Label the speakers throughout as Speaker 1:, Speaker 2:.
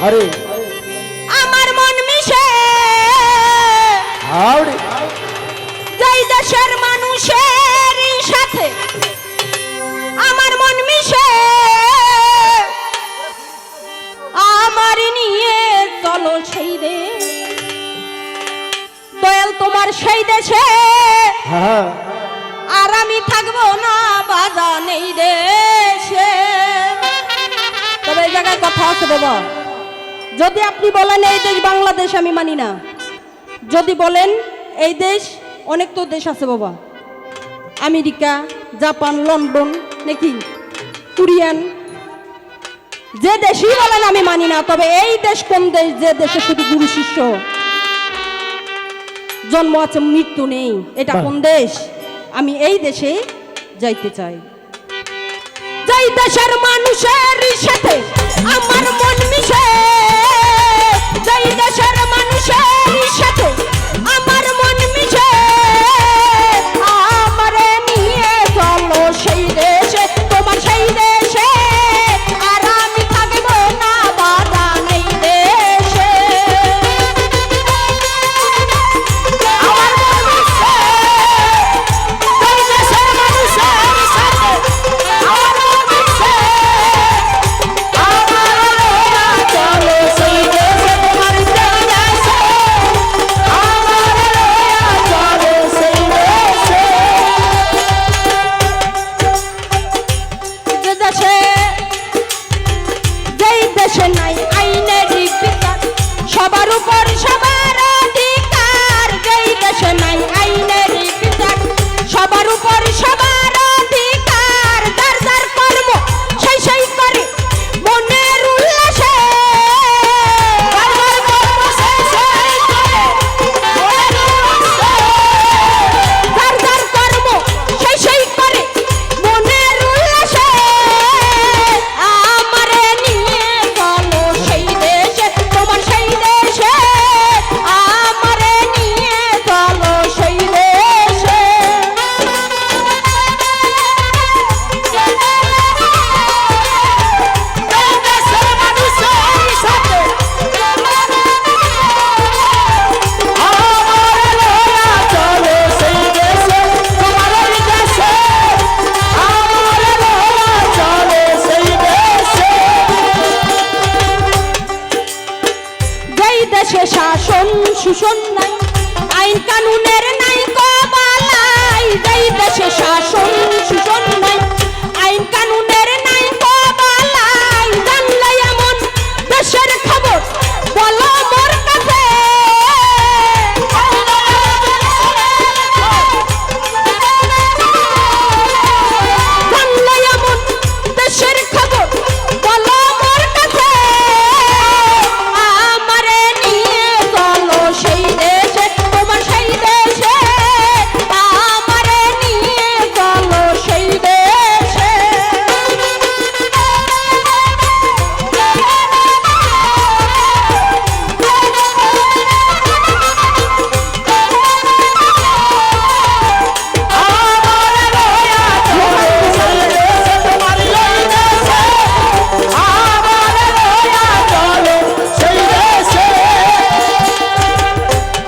Speaker 1: আরে
Speaker 2: আমার মন মিশে
Speaker 1: আরে
Speaker 2: যেই দেশের মানুষের সাথে আমার মন মিশে আমার নিয়ে চলো সেই দেশ দয়াল তোমার সেই দেশে
Speaker 1: হ্যাঁ
Speaker 2: আর আমি থাকবো না বাজান এই দেশে। তবে এই জায়গায় কথা আছে বাবা, যদি আপনি বলেন এই দেশ বাংলাদেশ আমি মানি না, যদি বলেন এই দেশ অনেক তো দেশ আছে বাবা, আমেরিকা, জাপান, লন্ডন নাকি কোরিয়ান, যে দেশই বলেন আমি মানি না। তবে এই দেশ কোন দেশ যে দেশে শুধু গুরু শিষ্য জন্ম আছে মৃত্যু নেই, এটা কোন দেশ? আমি এই দেশে যাইতে চাই। যেই দেশের মানুষের সাথে আমার মন মিশে, যেই দেশের মানুষের সাথে আমার মন মিশে আমারে নিয়ে চলো সেই দেশে, তোমার সেই দেশে আর আমি থাকবো না বাজান এই দেশে। আমার মন মিশে যেই দেশের মানুষের সাথে আমার মন মিশে আমার চলো সেই দেশে, তোমার সেই দেশে আমার চলো সেই দেশে। যে দেশে যেই দেশে নাই আইনের বিচার সবার উপর সবার অধিকার, যেই দেশে নাই আইনের বিচার সবার উপর সবার অধিকার, যার যার কর্ম সেই সেই করে মনের উল্লাসে, যার যার কর্ম সেই সেই করে মনের উল্লাসে, যার যার কর্ম সেই সেই করে মনের উল্লাসে আমারে নিয়ে চলো সেই দেশে, তোমার সেই দেশে আমারে নিয়ে চলো সেই দেশে। যেই দেশের মানুষের সাথে আমার লয়া চলো সেই দেশে, তোমার ওই দেশে আমার লয়া চলো সেই দেশে। যেই দেশে শাসন শোষণ নাই আইন কানুনের নাই কবালাই, যেই দেশে শাসন শোষণ নাই আইন কানুনের নাই কবালাই, জানলে এমন দেশের খবর বলো মোর কাছে, জানলে এমন দেশের খবর বলো মোর কাছে আমারে নিয়ে চলো সেই দেশে, তোমার সেই দেশে আমারে নিয়ে চলো সেই দেশে। আমার লয়া চলো সেই দেশে, তোমার ওই দেশে আমার লয়া চলো সেই দেশে।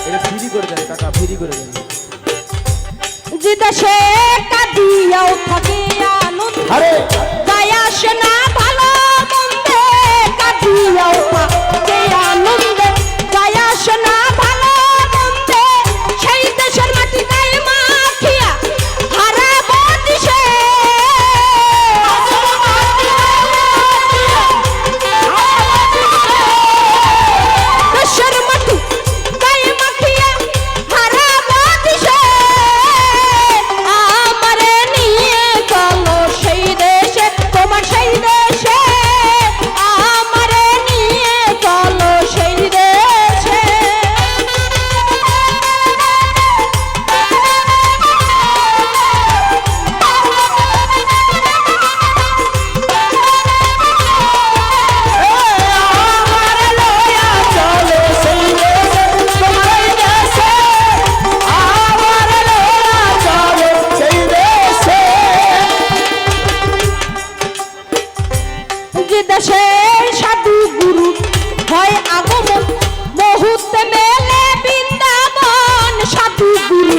Speaker 1: এটা ফ্রি করে দেন কাকা, ফ্রি করে দেন।
Speaker 2: যে দেশে কাঁদিয়াও থাকে আনন্দ
Speaker 1: আরে
Speaker 2: যায় আসে না ভালো মন্দে, কাঁদিয়াও থাকে আনন্দে যায় আসে না ভালো মন্দে, সেই দেশের মাটি গায়ে মাখিয়া হারাবো দিশে, দেশের মাটি গায়ে মাখিয়া হারাবো দিশে আমারে নিয়ে চলো সেই দেশে, তোমার সেই দেশে আমারে নিয়ে চলো সেই দেশে। আমার লয়া চলো সেই দেশে, তোমার ওই দেশে আমার লয়া চলো সেই দেশে। যে দেশে সাধু গুরু হয় আগমন মুহূর্তে মেলে বৃন্দাবন সাধু গুরু